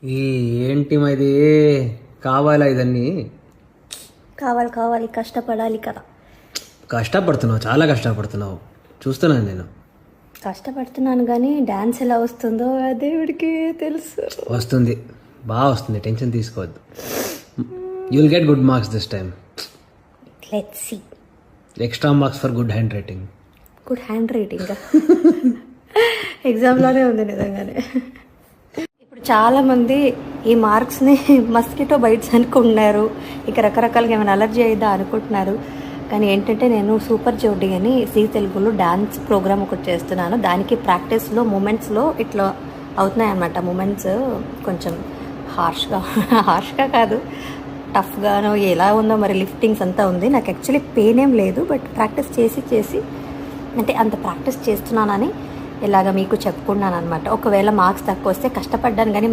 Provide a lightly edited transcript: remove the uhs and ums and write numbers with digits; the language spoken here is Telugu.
ఈ ఏంటి మరి కావాలా ఇదన్నీ? కావాలి కావాలి, కష్టపడాలి కదా. కష్టపడుతున్నావు, చాలా కష్టపడుతున్నావు, చూస్తున్నాను నేను. కష్టపడుతున్నాను కానీ డ్యాన్స్ ఎలా వస్తుందో ఆ దేవుడికి తెలుసు. వస్తుంది, బాగా వస్తుంది, టెన్షన్ తీసుకోవద్దు. You will get good marks this time. Let's see. Extra marks for good handwriting. Good handwriting ఎగ్జామ్లోనే ఉంది నిజంగానే. ఇప్పుడు చాలామంది ఈ మార్క్స్ని మస్కిటో బైట్స్ అనుకుంటున్నారు, ఇక రకరకాలుగా ఏమైనా అలర్జీ అయిద్దా అనుకుంటున్నారు. కానీ ఏంటంటే నేను సూపర్ జోడి అని జీ తెలుగులో డ్యాన్స్ ప్రోగ్రామ్ ఒకటి చేస్తున్నాను. దానికి ప్రాక్టీస్లో మూమెంట్స్లో ఇట్లా అవుతున్నాయి అన్నమాట. మూమెంట్స్ కొంచెం హార్ష్గా కాదు, టఫ్గానో ఎలా ఉందో మరి, లిఫ్టింగ్స్ అంతా ఉంది. నాకు యాక్చువల్లీ పెయిన్ ఏం లేదు, బట్ ప్రాక్టీస్ చేసి అంటే అంత ప్రాక్టీస్ చేస్తున్నానని ఇలాగ మీకు చెప్పుకున్నాను అనమాట. ఒకవేళ మార్క్స్ తక్కువ వస్తే కష్టపడ్డాను కానీ